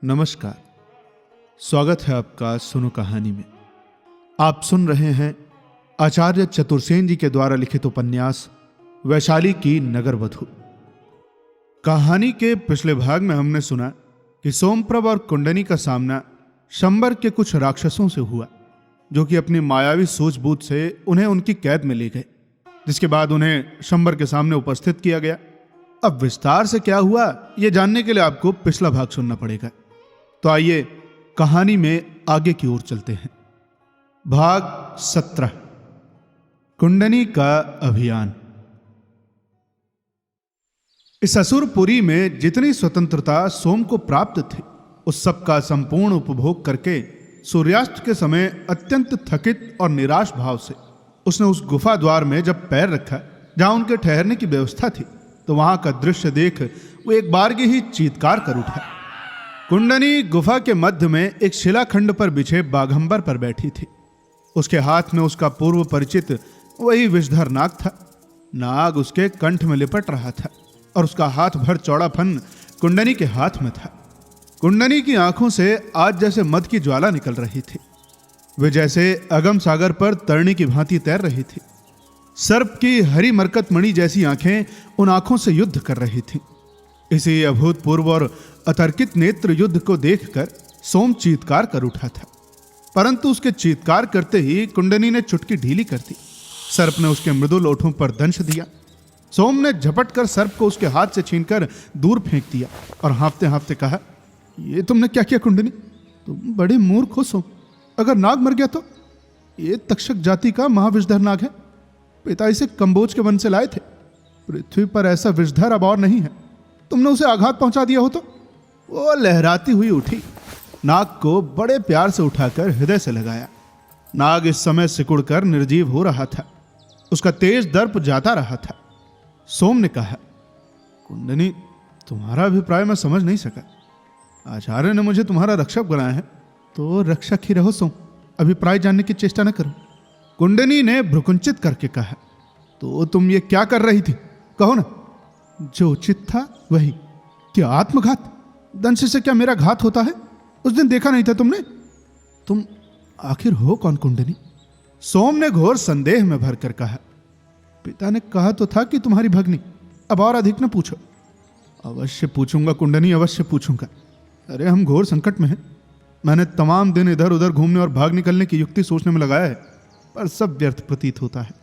नमस्कार, स्वागत है आपका सुनो कहानी में। आप सुन रहे हैं आचार्य चतुर्सेन जी के द्वारा लिखित उपन्यास वैशाली की नगरवधू। कहानी के पिछले भाग में हमने सुना कि सोमप्रभ और कुंडनी का सामना शंबर के कुछ राक्षसों से हुआ, जो कि अपनी मायावी सूझबूझ से उन्हें उनकी कैद में ले गए, जिसके बाद उन्हें शंबर के सामने उपस्थित किया गया। अब विस्तार से क्या हुआ यह जानने के लिए आपको पिछला भाग सुनना पड़ेगा। तो आइए कहानी में आगे की ओर चलते हैं। भाग 17, कुंडनी का अभियान। इस असुरपुरी में जितनी स्वतंत्रता सोम को प्राप्त थी, उस सब का संपूर्ण उपभोग करके सूर्यास्त के समय अत्यंत थकित और निराश भाव से उसने उस गुफा द्वार में जब पैर रखा जहां उनके ठहरने की व्यवस्था थी, तो वहां का दृश्य देख वो एक बारगी ही चीत्कार कर उठा। कुंडनी गुफा के मध्य में एक शिलाखंड पर बिछे बाघंबर पर बैठी थी। उसके हाथ में उसका पूर्व परिचित वही विषधर नाग था। नाग उसके कंठ में लिपट रहा था और उसका हाथ भर चौड़ा फन कुंडनी के हाथ में था। कुंडनी की आंखों से आज जैसे मद की ज्वाला निकल रही थी। वे जैसे अगम सागर पर तरणी की भांति तैर रही थी। सर्प की हरी मरकत मणि जैसी आंखें उन आंखों से युद्ध कर रही थीं। इसी अभूतपूर्व और अतर्कित नेत्र युद्ध को देखकर सोम चीत्कार कर उठा था, परंतु उसके चीत्कार करते ही कुंडनी ने चुटकी ढीली कर दी। सर्प ने उसके मृदुल ओठों पर दंश दिया। सोम ने झपट कर सर्प को उसके हाथ से छीनकर दूर फेंक दिया और हाँफते हाँफते कहा, ये तुमने क्या किया कुंडनी? तुम बड़े मूर्ख हो सोम। अगर नाग मर गया तो? ये तक्षक जाति का महाविषधर नाग है। पिता इसे कंबोज के वन से लाए थे। पृथ्वी पर ऐसा विषधर अब और नहीं है। तुमने उसे आघात पहुंचा दिया हो तो? वो लहराती हुई उठी, नाग को बड़े प्यार से उठाकर हृदय से लगाया। नाग इस समय सिकुड़कर निर्जीव हो रहा था। उसका तेज दर्प जाता रहा था। सोम ने कहा, कुंडनी, तुम्हारा अभिप्राय मैं समझ नहीं सका। आचार्य ने मुझे तुम्हारा रक्षक बनाया है, तो रक्षक ही रहो सोम। अभिप्राय जानने की चेष्टा न करो। कुंडनी ने भ्रुकुंचित करके कहा, तो तुम ये क्या कर रही थी? कहो ना। जो उचित था वही। क्या आत्मघात? दंश से क्या मेरा घात होता है? उस दिन देखा नहीं था तुमने? तुम आखिर हो कौन कुंडनी? सोम ने घोर संदेह में भरकर कहा, पिता ने कहा तो था कि तुम्हारी भगनी। अब और अधिक न पूछो। अवश्य पूछूंगा कुंडनी, अवश्य पूछूंगा। अरे हम घोर संकट में हैं। मैंने तमाम दिन इधर उधर घूमने और भाग निकलने की युक्ति सोचने में लगाया है, पर सब व्यर्थ प्रतीत होता है।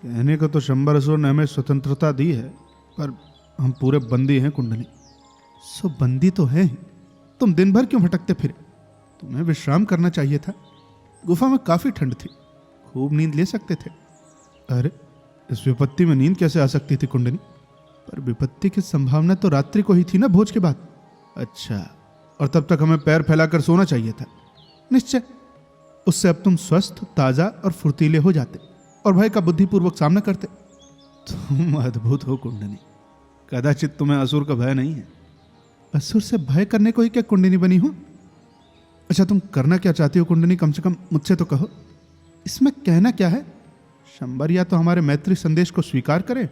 कहने को तो शंबर असुर ने हमें स्वतंत्रता दी है, पर हम पूरे बंदी हैं कुंडनी। सो बंदी तो है। तुम दिन भर क्यों भटकते फिरे? तुम्हें विश्राम करना चाहिए था। गुफा में काफी ठंड थी, खूब नींद ले सकते थे। अरे इस विपत्ति में नींद कैसे आ सकती थी कुंडनी? पर विपत्ति की संभावना तो रात्रि को ही थी ना, भोज के बाद। अच्छा, और तब तक हमें पैर फैलाकर सोना चाहिए था। निश्चय, उससे अब तुम स्वस्थ, ताजा और फुर्तीले हो जाते और भय का बुद्धिपूर्वक सामना करते। तुम अद्भुत हो कुंडनी। कदाचित तुम्हें असुर का भय नहीं है। असुर से भय करने को ही क्या कुंडनी बनी हो? अच्छा, तुम करना क्या चाहती हो कुंडनी? कम से कम मुझसे तो कहो। इसमें कहना क्या है? शंबर या तो हमारे मैत्री संदेश को स्वीकार करे,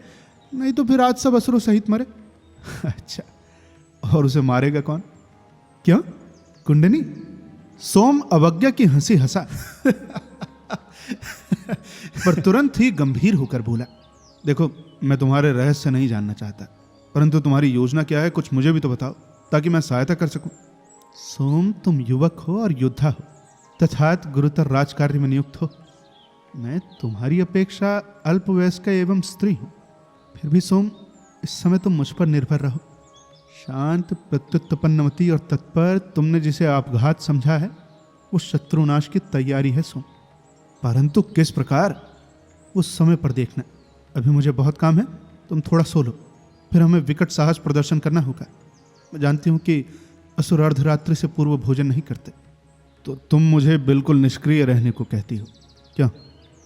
नहीं तो फिर आज सब असुरों सहित मरे। अच्छा, और उसे मारेगा कौन? क्यों कुंडनी? सोम अवज्ञा की हंसी हंसा पर तुरंत ही गंभीर होकर बोला, देखो, मैं तुम्हारे रहस्य नहीं जानना चाहता, परंतु तुम्हारी योजना क्या है कुछ मुझे भी तो बताओ, ताकि मैं सहायता कर सकूं। सोम, तुम युवक हो और योद्धा हो, तथात गुरुतर राजकार्य में नियुक्त हो। मैं तुम्हारी अपेक्षा अल्पवयस्क एवं स्त्री हूं। फिर भी सोम, इस समय तुम मुझ पर निर्भर रहो। शांत, प्रत्युत्पन्नमति और तत्पर तुमने जिसे आपघात समझा है, वो शत्रुनाश की तैयारी है सोम। परंतु किस प्रकार, उस समय पर देखना। अभी मुझे बहुत काम है, तुम थोड़ा सो लो, फिर हमें विकट साहस प्रदर्शन करना होगा। मैं जानती हूं कि असुर अर्धरात्रि से पूर्व भोजन नहीं करते। तो तुम मुझे बिल्कुल निष्क्रिय रहने को कहती हो? क्यों?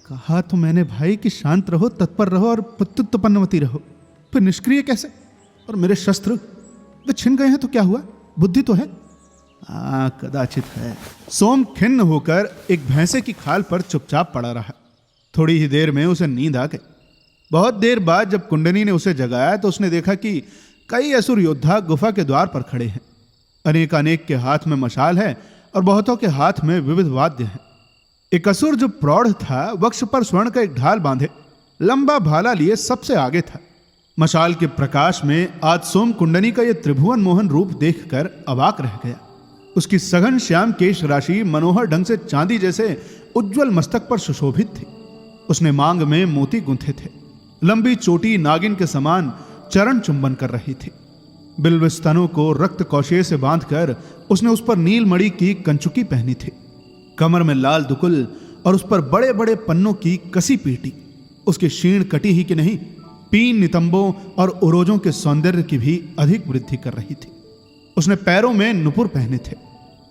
कहा तो मैंने भाई कि शांत रहो, तत्पर रहो और प्रत्युत्पन्नमति रहो। फिर निष्क्रिय कैसे? और मेरे शस्त्र वे छिन गए हैं तो क्या हुआ? बुद्धि तो है। कदाचित है। सोम खिन्न होकर एक भैंसे की खाल पर चुपचाप पड़ा रहा। थोड़ी ही देर में उसे नींद आ गई। बहुत देर बाद जब कुंडनी ने उसे जगाया तो उसने देखा कि कई असुर योद्धा गुफा के द्वार पर खड़े हैं। अनेक अनेक के हाथ में मशाल है और बहुतों के हाथ में विविध वाद्य हैं। एक असुर जो प्रौढ़ था, वक्ष पर स्वर्ण का एक ढाल बांधे लंबा भाला लिए सबसे आगे था। मशाल के प्रकाश में आज सोम कुंडनी का यह त्रिभुवन मोहन रूप देखकर अवाक रह गया। उसकी सघन श्याम केश राशि मनोहर ढंग से चांदी जैसे उज्जवल मस्तक पर सुशोभित थी। उसने मांग में मोती गूंथे थे। लंबी चोटी नागिन के समान चरण चुंबन कर रही थी। बिल्व स्तनों को रक्त कौशे से बांधकर उसने उस पर नीलमणि की कंचुकी पहनी थी। कमर में लाल दुकुल और उस पर बड़े बड़े पन्नों की कसी पीटी उसकी क्षीण कटी ही कि नहीं, पीन नितंबों और उरोजों के सौंदर्य की भी अधिक वृद्धि कर रही थी। उसने पैरों में नुपुर पहने थे,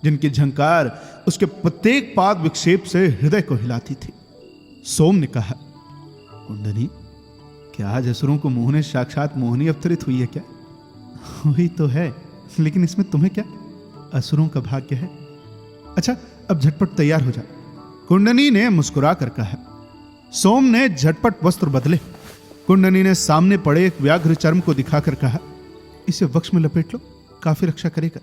जिनकी झंकार उसके प्रत्येक पाद विक्षेप से हृदय को हिलाती थी। सोम ने कहा, कुंडनी, क्या आज असुरों को मोहने साक्षात मोहिनी अवतरित हुई है क्या? हुई तो है, लेकिन इसमें तुम्हें क्या? असुरों का भाग्य है। अच्छा, अब झटपट तैयार हो जा, कुंडनी ने मुस्कुरा कर कहा। सोम ने झटपट वस्त्र बदले। कुंडनी ने सामने पड़े एक व्याघ्र चर्म को दिखाकर कहा, इसे वक्ष में लपेट लो, काफी रक्षा करेगा।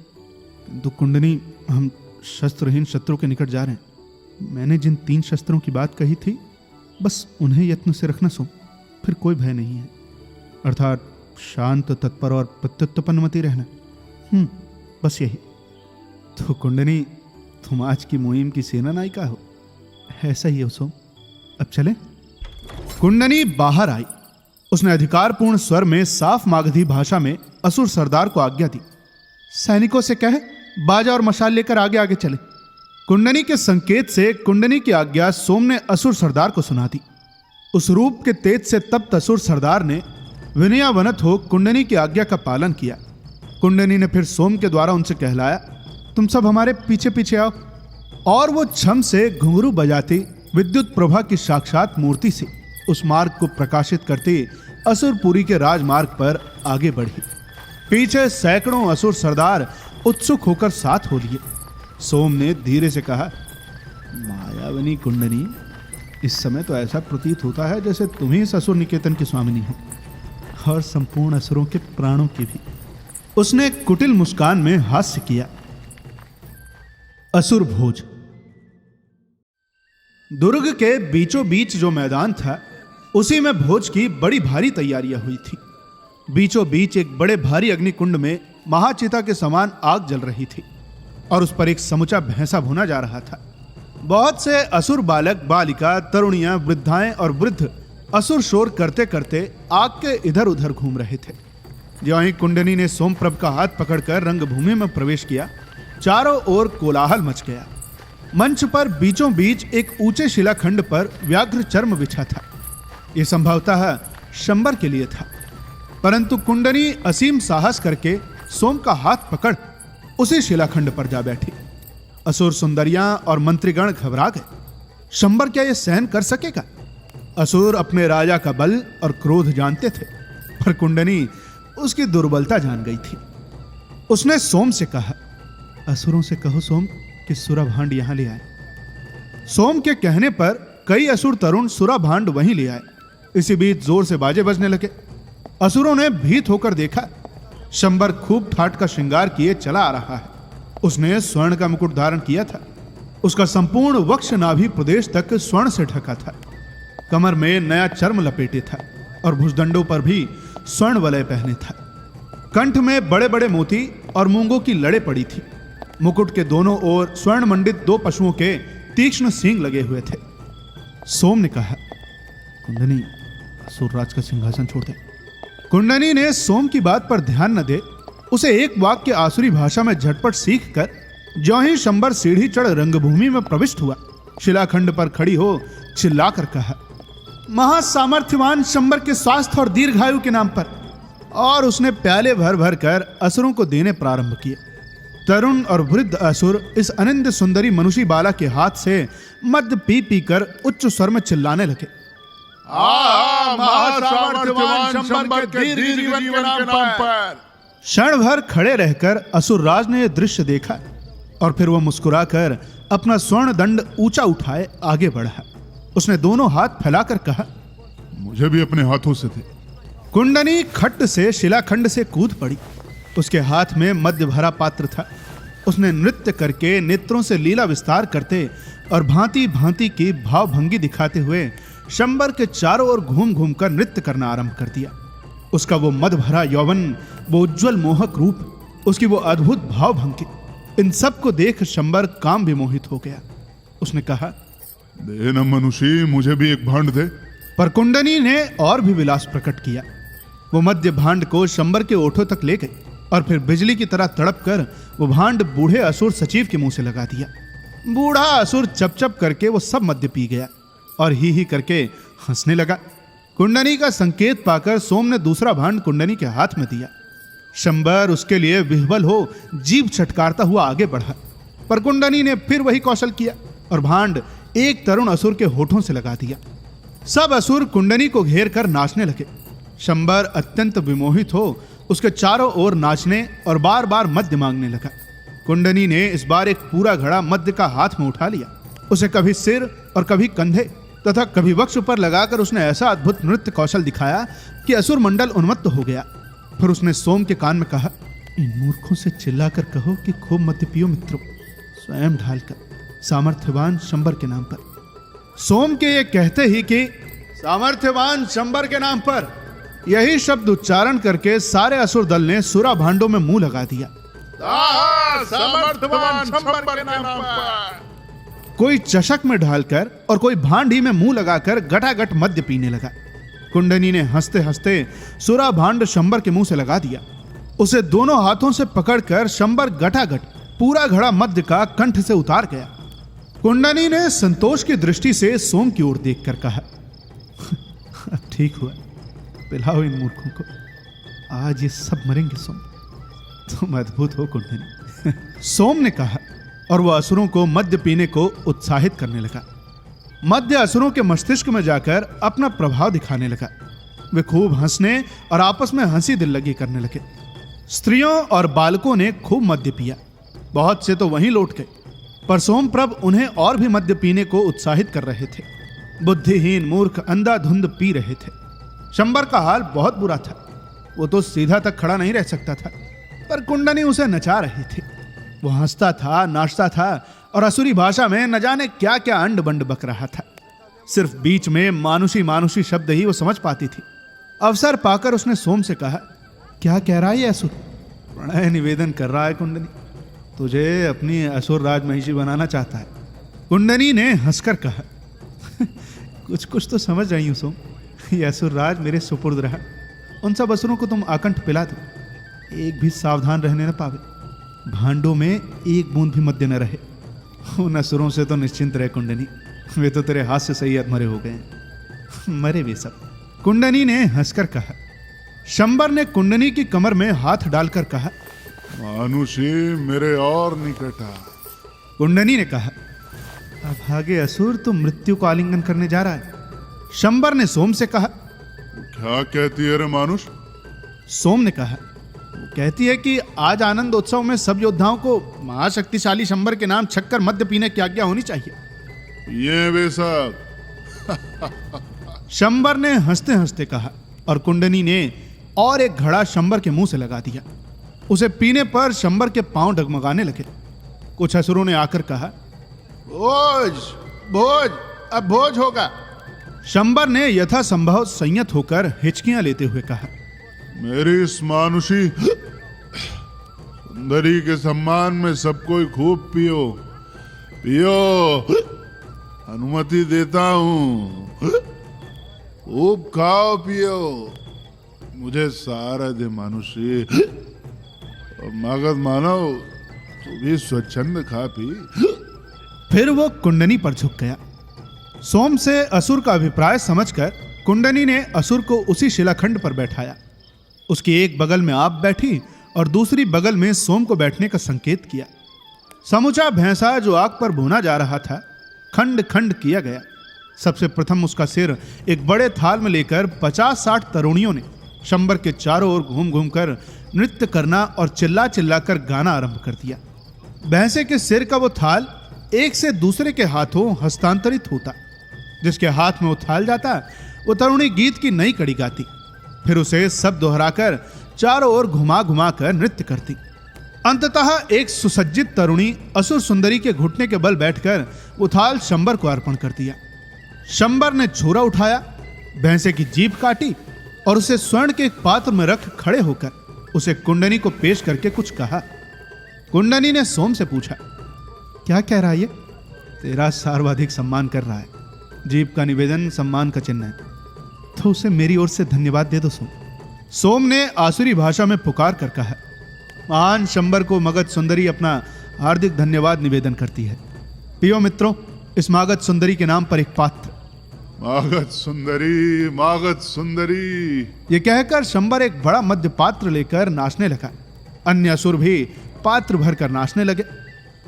किंतु कुंडनी, हम शस्त्रहीन शत्रु के निकट जा रहे हैं। मैंने जिन 3 शस्त्रों की बात कही थी, बस उन्हें यत्न से रखना सोम, फिर कोई भय नहीं है। अर्थात शांत, तत्पर और प्रत्युत्पन्नमति रहना। बस यही। तो कुंडनी, तुम आज की मुहिम की सेना नायिका हो। ऐसा ही हो सोम, अब चले। कुंडनी बाहर आई। उसने अधिकारपूर्ण स्वर में साफ मागधी भाषा में असुर सरदार को आज्ञा दी, सैनिकों से कहे बाजा और मशाल लेकर आगे आगे चले। कुंडनी के संकेत से कुंडनी की आज्ञा सोम ने असुर सरदार को सुना दी। उस रूप के तेज से तप्त असुर सरदार ने विनयावनत हो कुंडनी की आज्ञा का पालन किया। कुंडनी ने फिर सोम के द्वारा उनसे कहलाया, तुम सब हमारे पीछे पीछे आओ। और वो छम से घुंघरू बजाती विद्युत प्रभा की साक्षात मूर्ति से उस मार्ग को प्रकाशित करते असुरपुरी के राजमार्ग पर आगे बढ़ी। पीछे सैकड़ों असुर सरदार उत्सुक होकर साथ हो लिए। सोम ने धीरे से कहा, मायावनी कुंडनी, इस समय तो ऐसा प्रतीत होता है जैसे तुम ही इस असुर निकेतन की स्वामिनी हो, और संपूर्ण असुरों के प्राणों की भी। उसने कुटिल मुस्कान में हास्य किया। असुर भोज। दुर्ग के बीचों बीच जो मैदान था, उसी में भोज की बड़ी भारी तैयारियां हुई थी। बीचों बीच एक बड़े भारी अग्निकुंड में महाचिता के समान आग जल रही थी और उस पर एक समुचा भैंसा भुना जा रहा था। बहुत से असुर बालक, बालिका, तरुणियां, वृद्धाएं और वृद्ध असुर शोर करते करते आग के इधर उधर घूम रहे थे। ज्यों ही कुंडनी ने सोमप्रभ का हाथ पकड़कर रंगभूमि में प्रवेश किया, चारों ओर कोलाहल मच गया। मंच पर बीचों बीच एक ऊंचे शिलाखंड पर व्याघ्र चर्म बिछा था। यह संभवतः शंबर के लिए था, परंतु कुंडनी असीम साहस करके सोम का हाथ पकड़ उसी शिलाखंड पर जा बैठी। असुर सुंदरियां और मंत्रीगण घबरा गए। शंबर क्या यह सहन कर सकेगा? असुर अपने राजा का बल और क्रोध जानते थे, पर कुंडनी उसकी दुर्बलता जान गई थी। उसने सोम से कहा, असुरों से कहो सोम कि सुराभांड यहां ले आए। सोम के कहने पर कई असुर तरुण सुराभांड वहीं ले आए। इसी बीच जोर से बाजे बजने लगे। असुरों ने भीत होकर देखा, शंबर खूब ठाट का श्रृंगार किए चला आ रहा है। उसने स्वर्ण का मुकुट धारण किया था। उसका संपूर्ण वक्ष नाभि प्रदेश तक स्वर्ण से ढका था। कमर में नया चर्म लपेटे था और भुजदंडों पर भी स्वर्ण वलय पहने था। कंठ में बड़े बड़े मोती और मूंगों की लड़े पड़ी थी। मुकुट के दोनों ओर स्वर्ण मंडित 2 पशुओं के तीक्ष्ण सींग लगे हुए थे। सोम ने कहा, कुंडनी, असुरराज का सिंहासन छोड़ दे। कुंडनी ने सोम की बात पर ध्यान न दे उसे एक वाक्य आसुरी भाषा में झटपट सीख कर ज्यों ही शंबर सीढ़ी चढ़ रंगभूमि में प्रविष्ट हुआ, शिलाखंड पर खड़ी हो चिल्लाकर कहा, महासामर्थ्यवान शंबर के स्वास्थ्य और दीर्घायु के नाम पर। और उसने प्याले भर भर कर असुरों को देने प्रारंभ किए। तरुण और वृद्ध असुर इस अनिंद सुंदरी मनुष्य बाला के हाथ से मद पी पी कर उच्च स्वर में चिल्लाने लगे, महासामर्थ्यवान शंबर के दीर्घ जीवन के नाम पर। क्षण भर खड़े रहकर असुरराज ने यह दृश्य देखा और फिर वह मुस्कुराकर अपना स्वर्ण दंड ऊंचा उठाए आगे बढ़ा। उसने दोनों हाथ फैलाकर कहा, मुझे भी अपने हाथों से दे। कुंडनी खट्ट से शिलाखंड से कूद पड़ी। उसके हाथ में मद्य भरा पात्र था। उसने नृत्य करके नेत्रों से लीला विस्तार करते और भांति भांति की भावभंगी दिखाते हुए शंबर के चारों ओर घूम घूम कर नृत्य करना आरंभ कर दिया। उसका वो मद भरा यौवन, वो उज्जवल मोहक रूप, उसकी वो अद्भुत भावभंगी, इन सब को देख शंबर काम विमोहित हो गया। उसने कहा, दे न मनुष्य, मुझे भी एक भांड दे। पर कुंडनी ने और भी विलास प्रकट किया। वो मद्य भांड को शंबर के ओठों तक ले गई और फिर बिजली की तरह तड़प कर वो भांड बूढ़े असुर सचिव के मुंह से लगा दिया। बूढ़ा असुर चप चप करके वो सब मद्य पी गया और ही करके हंसने लगा। कुंडनी का संकेत पाकर सोम ने दूसरा भांड कुंडनी के हाथ में दिया। शंबर उसके लिए विह्वल हो जीभ छटकारता हुआ आगे बढ़ा, पर कुंडनी ने फिर वही कौशल किया और भांड एक तरुण असुर के होठों से लगा दिया। सब असुर कुंडनी को घेर कर नाचने लगे। शंबर अत्यंत विमोहित हो उसके चारों ओर नाचने और बार बार मद्य मांगने लगा। कुंडनी ने इस बार एक पूरा घड़ा मद्य का हाथ में उठा लिया। उसे कभी सिर और कभी कंधे तथा कभी वक्ष पर लगाकर उसने ऐसा अद्भुत नृत्य कौशल दिखाया कि असुर मंडल उन्मत्त हो गया। फिर उसने सोम के कान में कहा, इन मूर्खों से चिल्लाकर कहो कि खूब मद्य पियो मित्रों, स्वयं ढालकर सामर्थ्यवान शंबर के नाम पर। सोम के ये कहते ही कि सामर्थ्यवान शंबर के नाम पर, यही शब्द उच्चारण करके सारे असुर दल ने सुरा भांडों में मुंह लगा दिया। सामर्थ्यवान शंबर के नाम पर। कोई चषक में ढालकर और कोई भांडी में मुंह लगाकर गटागट मद्य पीने लगा। कुंडनी ने हंसते हंसते सुरा भांड शंबर के मुंह से लगा दिया। उसे दोनों हाथों से पकड़कर शंबर गटागट पूरा घड़ा मद्य का कंठ से उतार गया। कुंडनी ने संतोष की दृष्टि से सोम की ओर देखकर कहा, अब ठीक हुआ, पिलाओ इन मूर्खों को, आज ये सब मरेंगे। सोम, तुम अद्भुत हो कुंडनी। सोम ने कहा और वह असुरों को मद्य पीने को उत्साहित करने लगा। मद्य असुरों के मस्तिष्क में जाकर अपना प्रभाव दिखाने लगा। वे खूब हंसने और आपस में हंसी दिल लगी करने लगे। स्त्रियों और बालकों ने खूब मद्य पिया। बहुत से तो वहीं लौट गए, पर सोमप्रभ उन्हें और भी मद्य पीने को उत्साहित कर रहे थे। बुद्धिहीन मूर्ख अंधाधुंध पी रहे थे। शंबर का हाल बहुत बुरा था। वो तो सीधा तक खड़ा नहीं रह सकता था, पर कुंडनी उसे नचा रही थी। वो हंसता था, नाचता था और असुरी भाषा में न जाने क्या क्या अंड बंड बक रहा था। सिर्फ बीच में मानुषी मानुषी शब्द ही वो समझ पाती थी। अवसर पाकर उसने सोम से कहा, क्या कह रहा है ये असुर? प्रणय निवेदन कर रहा है कुंडनी, तुझे अपनी असुर राजमहिषी बनाना चाहता है। कुंडनी ने हंसकर कहा, कुछ कुछ तो समझ रही हूं सोम, ये असुर राज मेरे सुपुर्द रहा। उन सब असुरों को तुम आकंठ पिला दो, एक भी सावधान रहने न पावे। भांडों में एक बूंद भी मद्य न रहे। उन असुरों से तो निश्चिंत रहे कुंडनी, वे तो तेरे हाथ से सही मरे हो गए। मरे वे सब, कुंडनी ने हंसकर कहा। शंबर ने कुंडनी की कमर में हाथ डालकर कहा, मानुषी मेरे और निकट आ। कुंडनी ने कहा, अभागे असुर, तुम मृत्यु को आलिंगन करने जा रहा है। शंबर ने सोम से कहा, क्या कहती है रे मानुष? सोम ने कहा, वो कहती है कि आज आनंद उत्सव में सब योद्धाओं को महाशक्तिशाली शंबर के नाम छक्कर मद्य पीने की आज्ञा होनी चाहिए। ये वे सब। शंबर ने हंसते हंसते कहा और कुंडनी ने और एक घड़ा शंबर के मुंह से लगा दिया। उसे पीने पर शंबर के पांव डगमगाने लगे। कुछ असुरों ने आकर कहा, भोज भोज, अब भोज होगा। शंबर ने यथासंभव संयत होकर हिचकियां लेते हुए कहा, मेरी इस मानुषी सुंदरी के सम्मान में सब कोई खूब पियो पियो, अनुमति देता हूं। खूब खाओ पियो, मुझे सारा दे मानुषी। और मगध मानव, तू भी स्वच्छंद खा पी। फिर वो कुंडनी पर झुक गया। सोम से असुर का अभिप्राय समझकर कुंडनी ने असुर को उसी शिलाखंड पर बैठाया। उसकी एक बगल में आप बैठी और दूसरी बगल में सोम को बैठने का संकेत किया। समूचा भैंसा जो आग पर भुना जा रहा था, खंड खंड किया गया। सबसे प्रथम उसका सिर एक बड़े थाल में लेकर 50-60 तरुणियों ने शंबर के चारों ओर घूम घूम कर नृत्य करना और चिल्ला चिल्ला कर गाना आरंभ कर दिया। भैंसे के सिर का वो थाल एक से दूसरे के हाथों हस्तांतरित होता। जिसके हाथ में वो थाल जाता, वो तरुणी गीत की नई कड़ी गाती। फिर उसे सब दोहराकर चारों ओर घुमा घुमा कर नृत्य करती। अंततः एक सुसज्जित तरुणी असुर सुंदरी के घुटने के बल बैठकर उथाल शंबर को अर्पण कर दिया। शंबर ने छुरा उठाया, भैंसे की जीभ काटी और उसे स्वर्ण के एक पात्र में रख खड़े होकर उसे कुंडनी को पेश करके कुछ कहा। कुंडनी ने सोम से पूछा, क्या कह रहा है ये? तेरा सर्वाधिक सम्मान कर रहा है। जीभ का निवेदन सम्मान का चिन्ह है, तो उसे मेरी ओर से धन्यवाद दे दो सोम। सोम ने आसुरी भाषा में पुकार कर कहा। महान शंबर को मगध सुंदरी अपना हार्दिक धन्यवाद निवेदन करती है। पियो मित्रों, इस मागध सुंदरी के नाम पर एक पात्र। मागध सुंदरी, मागध सुंदरी। ये कहकर शंबर एक बड़ा मध्य पात्र लेकर नाचने लगा। अन्य असुर भी पात्र भरकर नाचने लगे।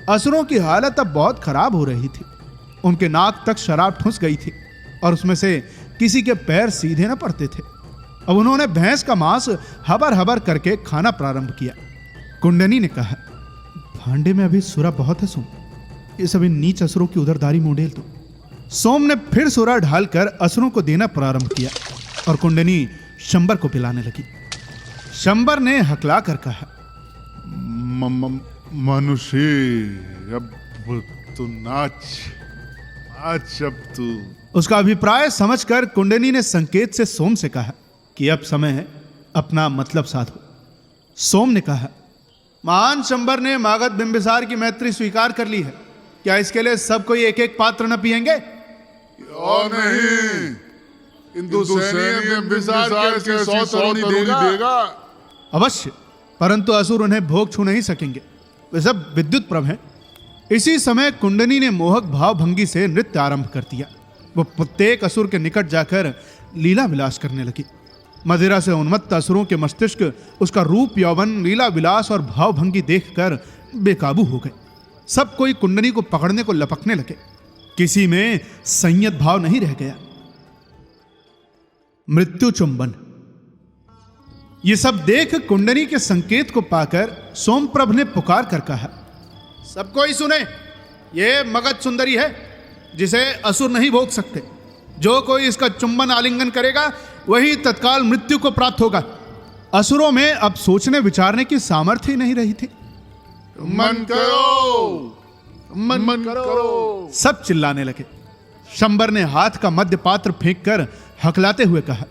असुरों की हालत अब बहुत खराब हो रही थी। उनके नाक तक शराब ठुस गई थी और उसमें से किसी के पैर सीधे न पड़ते थे। अब उन्होंने भैंस का मांस हबर हबर करके खाना प्रारंभ किया। कुंडनी ने कहा, भांडे में अभी सुरा बहुत है सोम, ये सभी नीच असुरों की उधरदारी में उड़ेल दो। सोम ने फिर सुरा ढालकर असुरों को देना प्रारंभ किया और कुंडनी शंबर को पिलाने लगी। शंबर ने हकला कर कहा, मनुष्य, अब तू नाच नाच, अब तू। उसका अभिप्राय समझकर कुंडनी ने संकेत से सोम से कहा कि अब समय है, अपना मतलब साधो। सोम ने कहा, महान शंबर ने मागध बिंबिसार की मैत्री स्वीकार कर ली है। क्या इसके लिए सब कोई एक एक पात्र न पिएंगे? और नहीं, किंतु बिंबिसार के 100 तरुणी देगा। अवश्य, परंतु असुर उन्हें भोग छू नहीं सकेंगे, वे सब विद्युत प्रभ हैं। इसी समय कुंडनी ने मोहक भाव भंगी से नृत्य आरंभ कर दिया। वो प्रत्येक असुर के निकट जाकर लीला विलास करने लगी। मदिरा से उन्मत्त असुरों के मस्तिष्क उसका रूप, यौवन, लीला विलास और भाव भंगी देखकर बेकाबू हो गए। सब कोई कुंडनी को पकड़ने को लपकने लगे। किसी में संयत भाव नहीं रह गया। मृत्यु चुंबन। ये सब देख कुंडनी के संकेत को पाकर सोमप्रभ ने पुकार कर कहा, सब कोई सुने, ये मगध सुंदरी है जिसे असुर नहीं भोग सकते। जो कोई इसका चुंबन आलिंगन करेगा वही तत्काल मृत्यु को प्राप्त होगा। असुरों में अब सोचने विचारने की सामर्थ्य ही नहीं रही थी। मन करो, मन करो। सब चिल्लाने लगे। शंबर ने हाथ का मध्य पात्र फेंक कर हकलाते हुए कहा,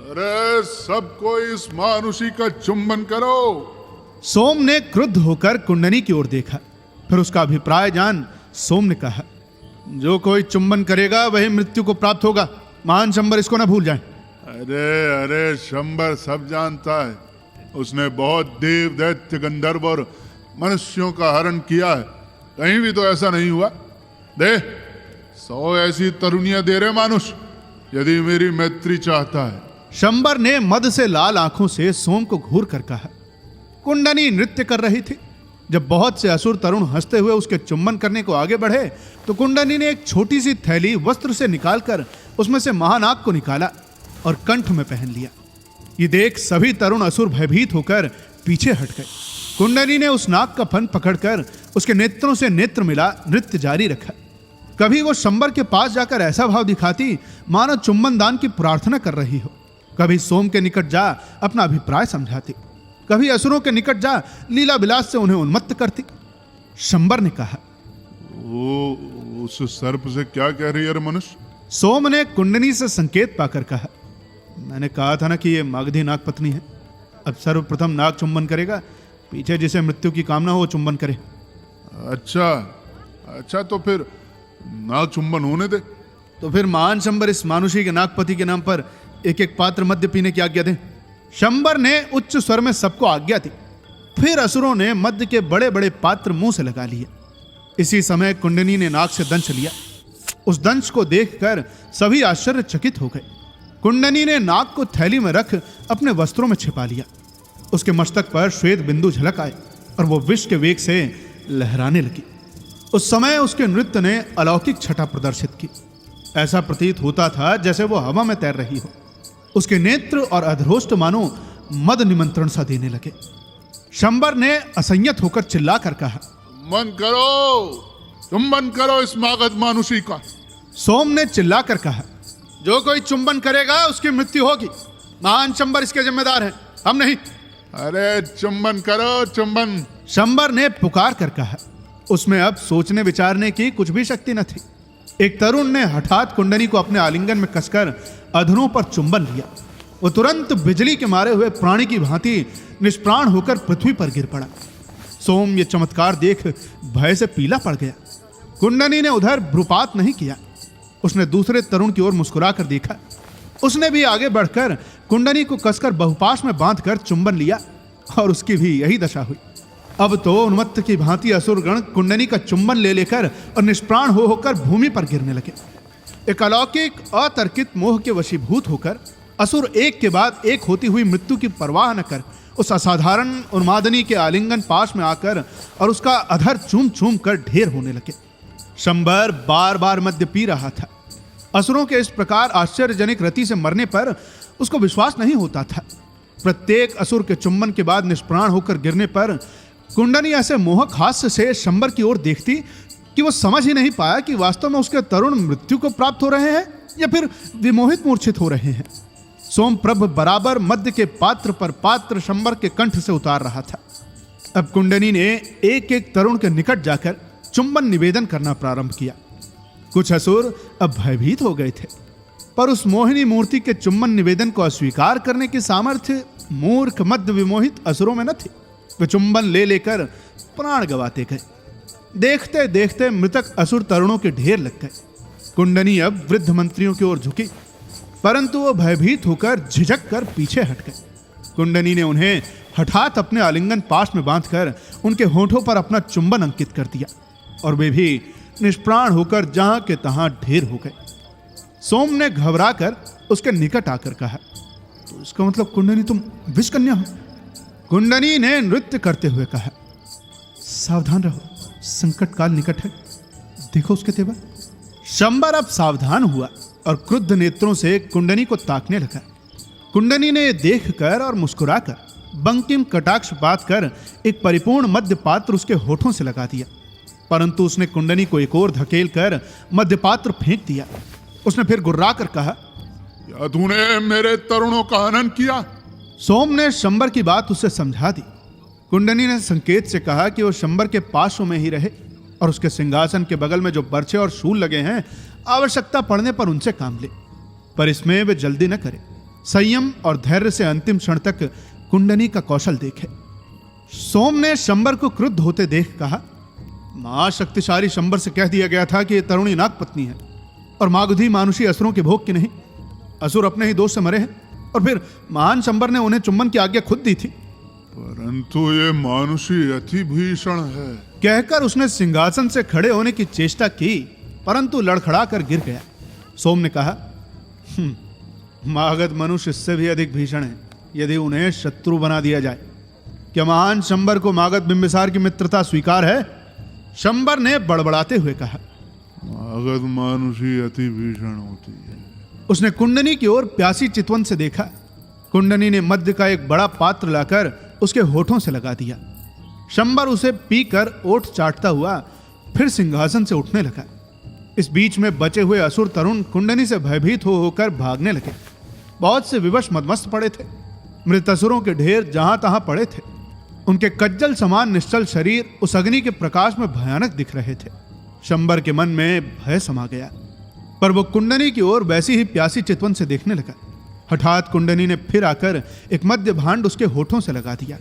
अरे सब कोई इस मानुषी का चुंबन करो। सोम ने क्रुद्ध होकर कुंडनी की ओर देखा। फिर उसका अभिप्राय जान सोम ने कहा, जो कोई चुंबन करेगा वही मृत्यु को प्राप्त होगा। महान शंबर इसको न भूल जाए। अरे अरे, शंबर सब जानता है। उसने बहुत देव, दैत्य, गंधर्व और मनुष्यों का हरण किया है। कहीं भी तो ऐसा नहीं हुआ। दे 100 ऐसी तरुणियां दे रहे मानुष, यदि मेरी मैत्री चाहता है। शंबर ने मद से लाल आंखों से सोम को घूर कर कहा। कुंडनी नृत्य कर रही थी। जब बहुत से असुर तरुण हंसते हुए उसके चुंबन करने को आगे बढ़े तो कुंडनी ने एक छोटी सी थैली वस्त्र से निकालकर उसमें से महानाग को निकाला और कंठ में पहन लिया। ये देख सभी तरुण असुर भयभीत होकर पीछे हट गए। कुंडनी ने उस नाग का फन पकड़कर उसके नेत्रों से नेत्र मिला नृत्य जारी रखा। कभी वो शंबर के पास जाकर ऐसा भाव दिखाती मानो चुंबन दान की प्रार्थना कर रही हो। कभी सोम के निकट जा अपना अभिप्राय समझाती, कभी असुरों के निकट जा लीला विलास से उन्हें उन्मत्त करती। शंबर ने कहा, वो उस सर्प से क्या कह रही है रे मनुष्य? सोम ने कुंडनी से संकेत पाकर कहा, मैंने कहा था ना कि ये मागधी नाग पत्नी है। अब सर्वप्रथम नाग चुंबन करेगा, पीछे जिसे मृत्यु की कामना हो वो चुंबन करे। अच्छा अच्छा, तो फिर नाग चुंबन होने दे। तो फिर महान शंबर इस मानुषी के नागपति के नाम पर एक एक पात्र मद्य पीने की आज्ञा दें। शंबर ने उच्च स्वर में सबको आज्ञा दी। फिर असुरों ने मद्य के बड़े बड़े पात्र मुंह से लगा लिए। इसी समय कुंडनी ने नाग से दंश लिया। उस दंश को देखकर सभी आश्चर्यचकित हो गए। कुंडनी ने नाग को थैली में रख अपने वस्त्रों में छिपा लिया। उसके मस्तक पर श्वेत बिंदु झलक आए और वो विष के वेग से लहराने लगी। उस समय उसके नृत्य ने अलौकिक छटा प्रदर्शित की। ऐसा प्रतीत होता था जैसे वो हवा में तैर रही हो। उसके नेत्र और अधरोष्ट मानो मद निमंत्रण सा देने लगे। शंबर ने असंयत होकर चिल्लाकर कहा, मन करो, चुंबन करो इस मागध मानुषी का। सोम ने चिल्लाकर कहा, जो कोई चुंबन करेगा उसकी मृत्यु होगी। महान शंबर इसके जिम्मेदार है, हम नहीं। अरे चुंबन करो चुंबन। शंबर ने पुकार कर कहा। उसमें अब सोचने विचारने की कुछ भी शक्ति न थी। एक तरुण ने हठात कुंडनी को अपने आलिंगन में कसकर अधरों पर चुंबन लिया। वो तुरंत बिजली के मारे हुए प्राणी की भांति निष्प्राण होकर पृथ्वी पर गिर पड़ा। सोम ये चमत्कार देख भय से पीला पड़ गया। कुंडनी ने उधर भ्रूपात नहीं किया। उसने दूसरे तरुण की ओर मुस्कुराकर देखा। उसने भी आगे बढ़कर कुंडनी को कसकर बहुपाश में बांधकर चुंबन लिया और उसकी भी यही दशा हुई। अब तो उन्मत्त की भांति असुरगण कुंडनी का चुंबन ले लेकर और निष्प्राण होकर भूमि पर गिरने लगे। एक अलौकिक अतर्कित मोह के वशीभूत होकर असुर एक के बाद एक होती हुई मृत्यु की परवाह न कर उस असाधारण उन्मादनी के आलिंगन पास में आकर और उसका अधर चूम चूम कर ढेर होने लगे। शंबर बार बार मद्य पी रहा था। असुरों के इस प्रकार आश्चर्यजनक रति से मरने पर उसको विश्वास नहीं होता था। प्रत्येक असुर के चुंबन के बाद निष्प्राण होकर गिरने पर कुंडनी ऐसे मोहक हास्य से शंबर की ओर देखती कि वो समझ ही नहीं पाया कि वास्तव में उसके तरुण मृत्यु को प्राप्त हो रहे हैं या फिर विमोहित मूर्छित हो रहे हैं। सोमप्रभ बराबर मध्य के पात्र पर पात्र शंबर के कंठ से उतार रहा था। अब कुंडनी ने एक एक तरुण के निकट जाकर चुंबन निवेदन करना प्रारंभ किया। कुछ असुर अब भयभीत हो गए थे, पर उस मोहिनी मूर्ति के चुंबन निवेदन को अस्वीकार करने की सामर्थ्य मूर्ख मध्य विमोहित असुरों में न थी। वे चुंबन ले लेकर प्राण गवाते गए। देखते देखते मृतक असुर तरुणों के ढेर लग गए। कुंडनी अब वृद्ध मंत्रियों की ओर झुकी, परंतु वो भयभीत होकर झिझक कर पीछे हट गए। कुंडनी ने उन्हें हठात अपने आलिंगन पास में बांधकर उनके होठों पर अपना चुंबन अंकित कर दिया और वे भी निष्प्राण होकर जहां के तहां ढेर हो गए। सोम ने घबराकर उसके निकट आकर कहा, तो इसका मतलब कुंडनी तुम विष कन्या हो? कुंडनी ने नृत्य करते हुए कहा, सावधान रहो, संकट काल निकट है, देखो उसके तेवर। शंबर अब सावधान हुआ और क्रुद्ध नेत्रों से कुंडनी को ताकने लगा। कुंडनी ने देखकर और मुस्कुराकर बंकिम कटाक्ष बात कर एक परिपूर्ण मद्य पात्र उसके होठों से लगा दिया, परंतु उसने कुंडनी को एक ओर धकेल कर मद्य पात्र फेंक दिया। उसने फिर गुर्रा कर कहा, या तूने मेरे तरुणों का हनन किया? सोम ने शंबर की बात उसे समझा दी। कुंडनी ने संकेत से कहा कि वो शंबर के पासों में ही रहे और उसके सिंहासन के बगल में जो बर्छे और शूल लगे हैं आवश्यकता पड़ने पर उनसे काम ले, पर इसमें वे जल्दी न करे। संयम और धैर्य से अंतिम क्षण तक कुंडनी का कौशल देखे। सोम ने शंबर को क्रुद्ध होते देख कहा, महाशक्तिशाली शंबर से कह दिया गया था कि ये तरुणी नाग पत्नी है और मागधी मानुषी असुरों के भोग की नहीं। असुर अपने ही दोष से मरे हैं और फिर महान शंबर ने उन्हें चुंबन की आज्ञा खुद दी थी। परंतु ये मानुषी अति भीषण है, कहकर उसने सिंहासन से खड़े होने की चेष्टा की, परंतु लड़खड़ा कर गिर गया। सोम ने कहा, मागध मनुष्य इससे भी अधिक भीषण है यदि उन्हें शत्रु बना दिया जाए। क्या महान शंबर को मागध बिंबिसार की मित्रता स्वीकार है? शंबर ने बड़बड़ाते हुए कहा, मागध मानुषी अति भीषण होती है। उसने कुंडनी की ओर प्यासी चितवन से देखा। कुंडनी ने मद्य का एक बड़ा पात्र लाकर उसके होठों से लगा दिया। शंबर उसे पीकर ओठ चाटता हुआ फिर सिंहासन से उठने लगा। इस बीच में बचे हुए असुर तरुण कुंडनी से भयभीत होकर भागने लगे। बहुत से विवश मदमस्त पड़े थे। मृत असुरों के ढेर जहां तहां पड़े थे। उनके कज्जल समान निश्चल शरीर उस अग्नि के प्रकाश में भयानक दिख रहे थे। शंबर के मन में भय समा गया, पर वो कुंडनी की ओर वैसी ही प्यासी चितवन से देखने लगा। हठात कुंडनी ने फिर आकर एक मद्य भांड उसके होठों से लगा दिया।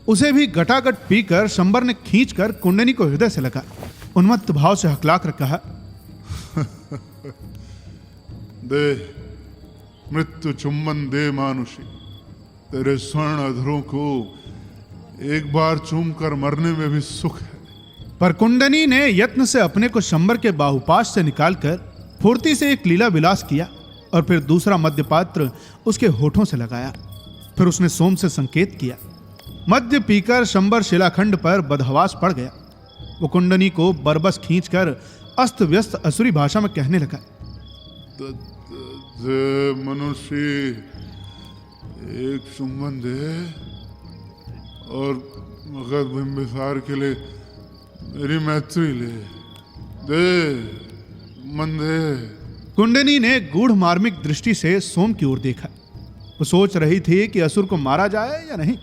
उसे भी गटागट पीकर शंबर ने खींचकर कुंडनी को हृदय से लगा। उन्मत्त भाव से हकलाकर कहा, दे मृत्यु चुंबन दे मानुषी, तेरे स्वर्ण अधरों को एक बार चूम कर मरने में भी सुख है। पर कुंडनी ने यत्न से अपने को शंबर के बाहुपाश से निकालकर फुर्ती से एक लीला विलास किया और फिर दूसरा मद्य पात्र उसके होठों से लगाया। फिर उसने सोम से संकेत किया। मद्य पीकर शंबर शिलाखंड पर बदहवास पड़ गया। वो कुंडनी को बरबस खींचकर अस्त व्यस्त असुरी भाषा में कहने लगा, मनुष्य एक चुंबन दे और मगध बिंबिसार के लिए मेरी मैत्री ले दे, मन दे। कुंडनी ने गूढ़ मार्मिक दृष्टि से सोम की ओर देखा। वो सोच रही थी कि असुर को मारा जाए या नहीं।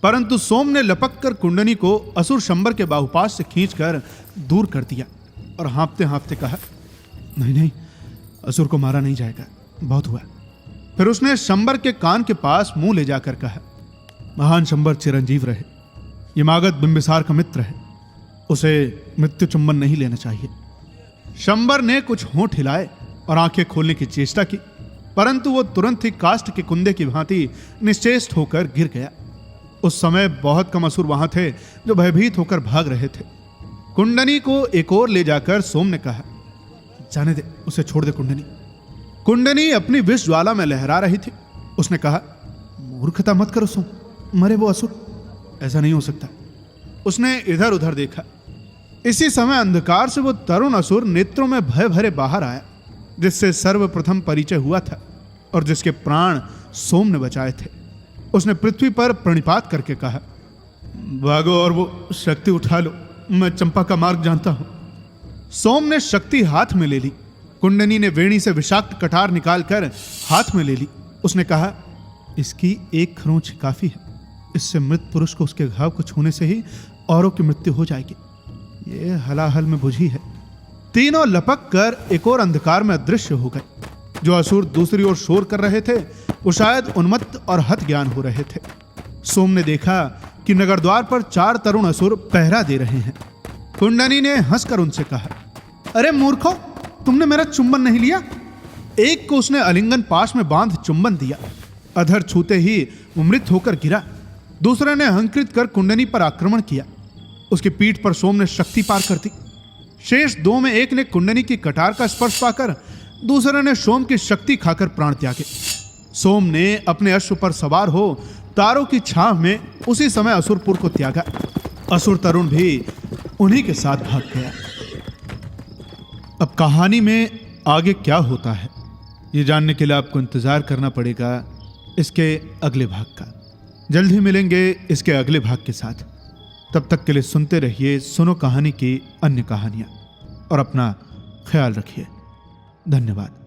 परंतु सोम ने लपक कर कुंडनी को असुर शंबर के बाहुपाश से खींचकर दूर कर दिया और हाँफते हाँफते कहा, नहीं नहीं, असुर को मारा नहीं जाएगा, बहुत हुआ। फिर उसने शंबर के कान के पास मुंह ले जाकर कहा, महान शंबर चिरंजीव रहे, ये मागध बिंबिसार का मित्र है, उसे मृत्यु चुंबन नहीं लेना चाहिए। शंबर ने कुछ होंठ हिलाए और आंखें खोलने की चेष्टा की, परंतु वो तुरंत ही काष्ठ के कुंदे की भांति निश्चेष्ट होकर गिर गया। उस समय बहुत कम असुर वहां थे जो भयभीत होकर भाग रहे थे। कुंडनी को एक ओर ले जाकर सोम ने कहा, जाने दे, उसे छोड़ दे कुंडनी। कुंडनी अपनी विष ज्वाला में लहरा रही थी। उसने कहा, मूर्खता मत करो सोम, मरे वो असुर, ऐसा नहीं हो सकता। उसने इधर उधर देखा। इसी समय अंधकार से वो तरुण असुर नेत्रों में भय भरे बाहर आया, जिससे सर्वप्रथम परिचय हुआ था और जिसके प्राण सोम ने बचाए थे। उसने पृथ्वी पर प्रणिपात करके कहा, भागो और वो शक्ति उठा लो, मैं चंपा का मार्ग जानता हूं। सोम ने शक्ति हाथ में ले ली। कुंडनी ने वेणी से विषाक्त कटार निकालकर हाथ में ले ली। उसने कहा, इसकी एक खरोंच काफी है, इससे मृत पुरुष को उसके घाव को छूने से ही औरों की मृत्यु हो जाएगी। ये हलाहल में बुझी है। तीनों लपक कर एक और अंधकार में अदृश्य हो गए। जो असुर दूसरी ओर शोर कर रहे थे वो शायद उन्मत्त और हत ज्ञान हो रहे थे। सोम ने देखा कि नगर द्वार पर 4 तरुण असुर पहरा दे रहे हैं। कुंडनी ने हंसकर उनसे कहा, अरे मूर्खों, तुमने मेरा चुंबन नहीं लिया। एक को उसने आलिंगन पाश में बांध चुंबन दिया। अधर छूते ही वो मृत होकर गिरा। दूसरे ने हंकृत कर कुंडनी पर आक्रमण किया। उसकी पीठ पर सोम ने शक्ति पार कर दी। शेष 2 में एक ने कुंडनी की कटार का स्पर्श पाकर, दूसरे ने सोम की शक्ति खाकर प्राण त्यागे। सोम ने अपने अश्व पर सवार हो तारों की छांव में उसी समय असुरपुर को त्यागा। असुर तरुण भी उन्हीं के साथ भाग गया। अब कहानी में आगे क्या होता है ये जानने के लिए आपको इंतजार करना पड़ेगा इसके अगले भाग का। जल्द ही मिलेंगे इसके अगले भाग के साथ। तब तक के लिए सुनते रहिए सुनो कहानी की अन्य कहानियां और अपना ख्याल रखिए। धन्यवाद।